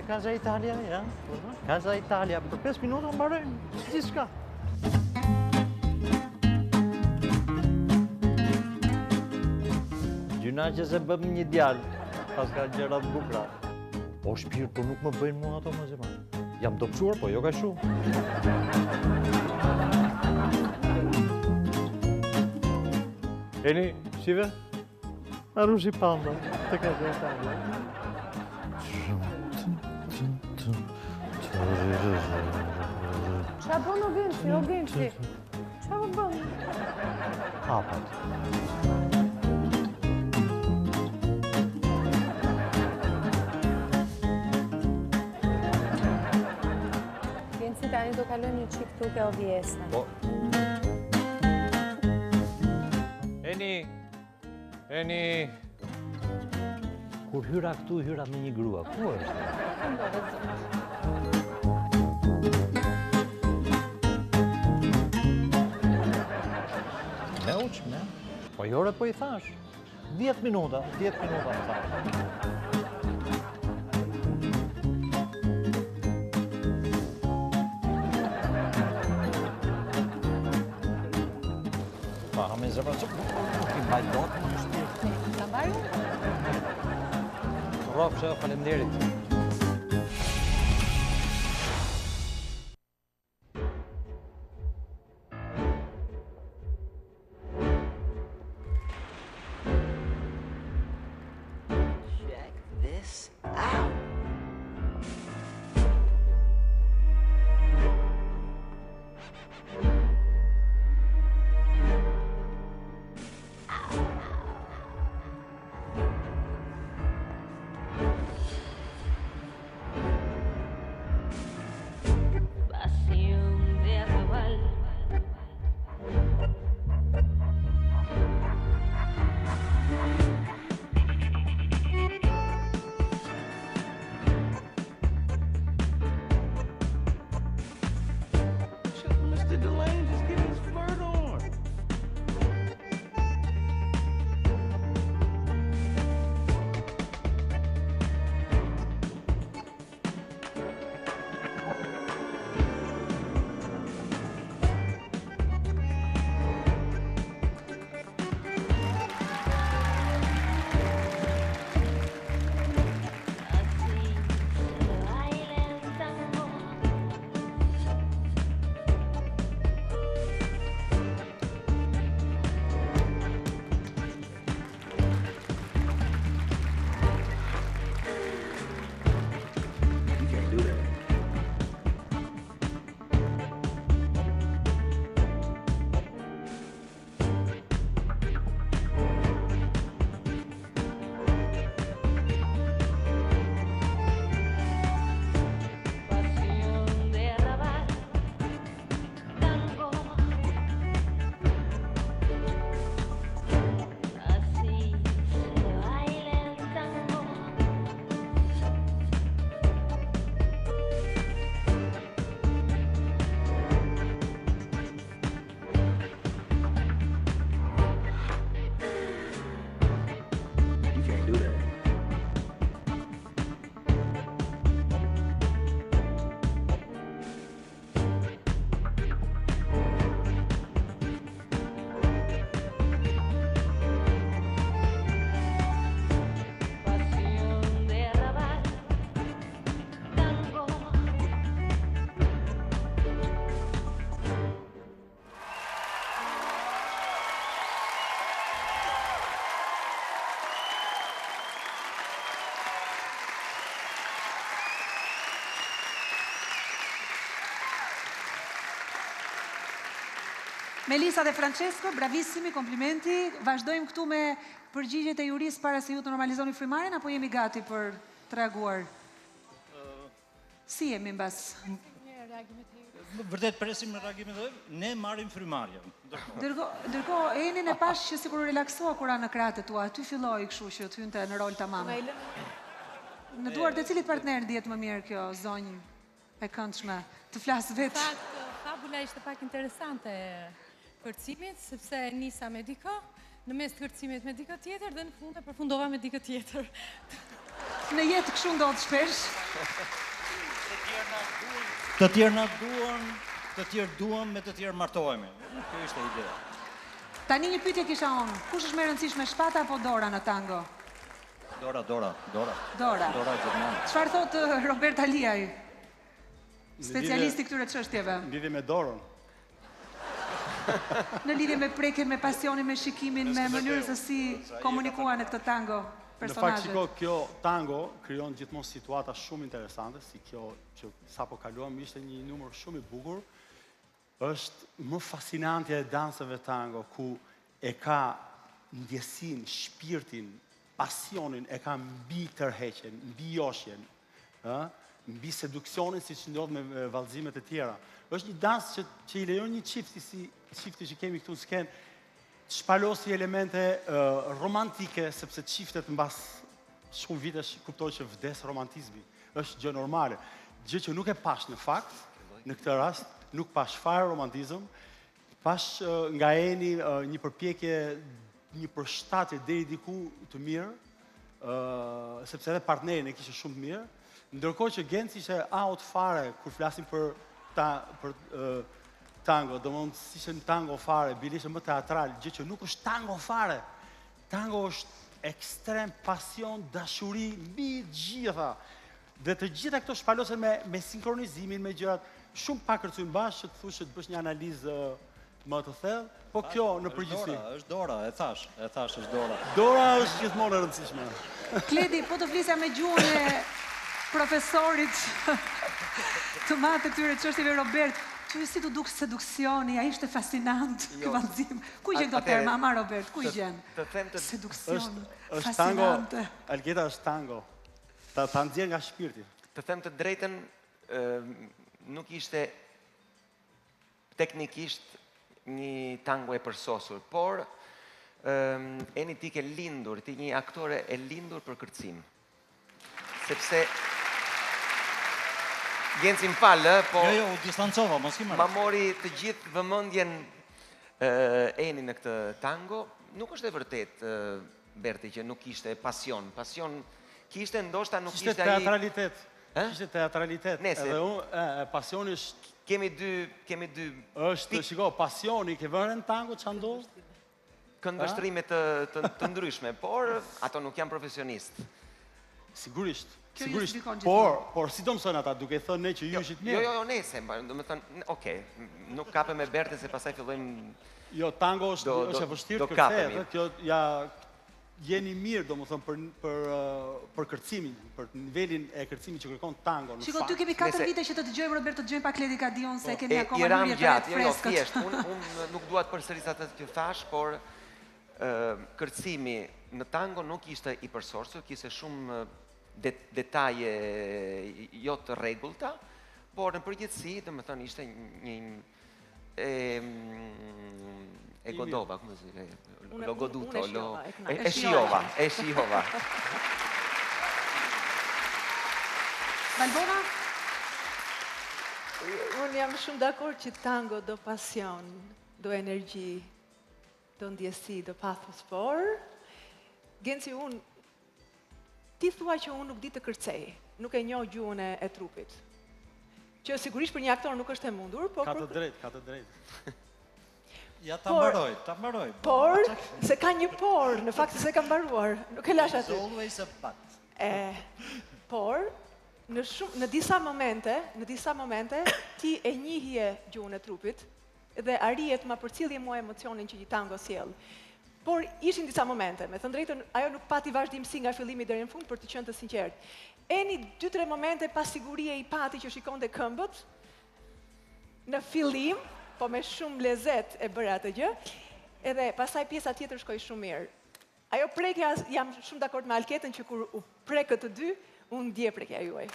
Casa Italia, ja. Casa Italia, për 5 minuta mbarojmë gjithçka. Gjyna që se bëm një djalë, pas ka gjëra të bukura. O shpirt, po nuk më bëjnë mua ato më zeman. Jam dobësuar, po jo ka shumë. Eni, shive? Arushi panda, të ka dhe Italia. Qa bën o Genci? Qa bën? Hapat. Genci tani do kaloj një qik tuke o vjesa. Po. Eni. Kur hyra këtu, hyra me një grua. Ku është? Me uqme. Po jore po I thash. 10 minuta më thash. Pa, me zëpër që nuk I mbaj dot më në shpirë. Ka mbaju? Rofshë, faleminderit. Melisa dhe Francesco, bravissimi, komplimenti. Vazhdojmë këtu me përgjigjet e jurisë para se ju të normalizoni frymarrjen, apo jemi gati për të reaguar? Si jemi mbas? Vërtet presim në reagimet e ne marrim frymarrjen. Ndërkohë, Enin e pash që sikur u relaksoa kur në krahët tua, aty filloi kështu që të hynte në rol tamam. Në duart e cilit partner dihet më mirë kjo zonjë e këndshme, të flas vetë? Fabula ishte pak interesante kërcimit, sepse nisa me diko, në mes të kërcimit me diko tjetër dhe në fund e përfundova me diko tjetër. Në jetë kështu ndodh shpesh. Të tjerë na duan, të tjerë duan, me të tjerë martohemi. Kjo ishte ideja. Tani një pyetje kisha unë. Kush është më e rëndësishme, shpata apo dora në tango? Dora. Dora. Dora gjithmonë. Çfarë thot Robert Aliaj? Specialisti këtyre çështjeve. Në lidhje me dorën. Në lidhje me prekjen, me pasionin, me shikimin, me mënyrën se si komunikuan në këtë tango Në fakt, personazhet. shiko, kjo tango krijon gjithmonë situata shumë interesante, si kjo që sapo kaluam ishte një numër shumë i bukur. Është më fascinantja e danseve tango ku e ka ndjesin, shpirtin, pasionin, e ka mbi tërheqjen, mbi joshjen, mbi seduksionin si që ndodh me vallëzimet e tjera. Është një dans që i lejon një çifti si çifti që kemi këtu në skenë, shpalosi elemente romantike, sepse çiftet mbas shumë vitesh kuptoj që vdes romantizmi. Është gjë normale. Gjë që nuk e pash në fakt, në këtë rast, nuk pash fare romantizëm, pash nga Eni një përpjekje, një përshtatje deri diku të mirë, sepse edhe partnerin e kishte shumë të mirë, ndërkohë që Genci ishte out fare kur flasim për tango, domethënë si ishte në tango fare, Bili ishte më teatral, gjë që nuk është tango fare. Tango është ekstrem pasion, dashuri mbi gjitha. Dhe të gjitha këto shpalosen me sinkronizimin, me gjërat shumë pak kërcujnë bashkë, që të thush që të bësh një analizë më të thellë, po kjo në përgjithësi. Është Dora, e thash është Dora. Dora është gjithmonë e rëndësishme. Kledi, po të flisja me gjuhën e profesorit të madh të këtyre çështjeve, Robert. Që si të duk seduksioni, a ishte fascinant ky vallëzim. Ku i gjen këto terma, ama Robert, ku i gjen? Seduksion, fascinante. Algeta është tango. Ta nxjerr nga shpirti. Të them të drejtën, nuk ishte teknikisht një tango e përsosur, por Eni ti ke lindur, ti një aktore e lindur për kërcim. Sepse Genci m'fal, po Jo, u distancova, mos i marr. ma mori të gjithë vëmendjen Eni në këtë tango. Nuk është e vërtet, Berti, që nuk ishte pasion. Pasion kishte, ndoshta nuk Ishte ishte ai. teatralitet. Ishte teatralitet. Nese. Edhe unë, pasioni është... Kemi dy është, shiko, pasioni, ke vënë në tango që ndodh? këndvështrime të ndryshme, por ato nuk janë profesionistë. Sigurisht. Kjo ju Sigurisht. shpikon gjithmonë. Por si do mësojnë ata, duke thënë ne që ju ishit mirë? Jo, nese, do me thënë, okej, nuk kape me Bertin se pasaj fillojmë... Jo, tango është e vështirë të kërcehet, kjo jeni mirë, do më thëmë, për kërcimin, për nivelin e kërcimit që kërkon tango. Shiko, ty kemi 4 vite që të dëgjojmë, Robert, të dëgjojmë pak Ledi Kadion, se kemi akoma Iram hyrje të gjatë, jo, freskët. thjesht, unë nuk duat përsëris atë që thash, por kërcimi në tango nuk ishte i përsosur, kishte shumë detaje jo të rregullta, por në përgjithësi, do të thënë, ishte një e godova, come si dice? Lo goduto, e shiova. Valbona? Unë jam shumë dakord që tango do pasion, do energji, do ndjesi, do pathos, por Genci, ti thua që unë nuk di të kërcej, nuk e njoh gjuhën e trupit. Që sigurisht për një aktor nuk është e mundur, por... Ka të drejt. Ja, ta mbaroj. Por, se ka një por, në fakt se ka mbaruar, nuk e lash aty. Always a but. Por, në disa momente, ti e njihje gjuhën e trupit dhe arrijet ma përcjellje mua emocionin që një tango sjell. Por ishin disa momente, me thënë drejtën, ajo nuk pati vazhdimsi nga fillimi deri në fund për të qenë të sinqert. Eni 2-3 momente pas sigurie i pati që shikonte këmbët në fillim, po me shumë lezet e bëra atë gjë, edhe pastaj pjesa tjetër shkoi shumë mirë. Ajo prekja, jam shumë dakord me Alketën që kur u prekët të dy, unë ndje prekja juaj.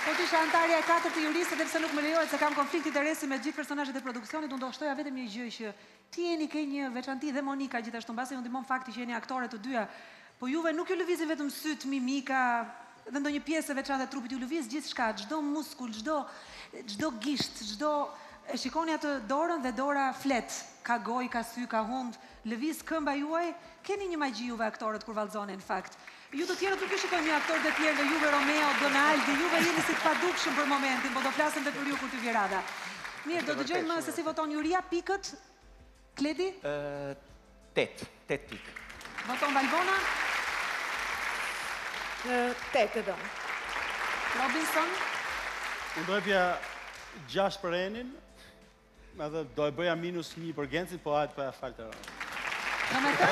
Po të isha antarja e 4 të jurisë, edhe pse nuk më lejohet se kam konflikt interesi me gjithë personazhet e produksionit, unë do shtoja vetëm një gjë që ti jeni ke një veçanti dhe Monika gjithashtu, mbase ju ndihmon fakti që jeni aktore të dyja, po juve nuk ju lëvizin vetëm syt, mimika dhe ndonjë pjesë e veçantë e trupit, ju lëviz gjithçka, çdo muskull, çdo gisht, çdo e shikoni atë dorën dhe dora flet. ka goj, ka sy, ka hund, lëviz këmba juaj, keni një magji juve aktorët kur vallëzoni në fakt. Ju të tjerët nuk i shikojnë një aktor të tjerë, dhe juve Romeo, Donaldi, juve jeni si të padukshëm për momentin, po do flasim dhe për ju kur të vjen rada. Mirë, do dëgjojmë se si voton juria, pikët. Kledi? 8 pikë. Voton Valbona? 8 edhe. Robinson? Unë do e pja 6 për Enin, edhe do e bëja -1 për Gencin, po hajtë për e falë të rënë. Në me të?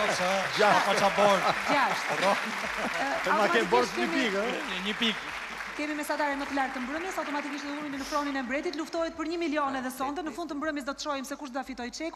Pa qa borë. 6. Ma ke borë 1 pikë, Një pikë. Kemi mesatare më të lartë të mbrëmjes, automatikisht dhe urin në fronin e mbretit, luftohet për 1 milion edhe sonte, në fund të mbrëmjes do të shohim se kush do ta fitojë çekun.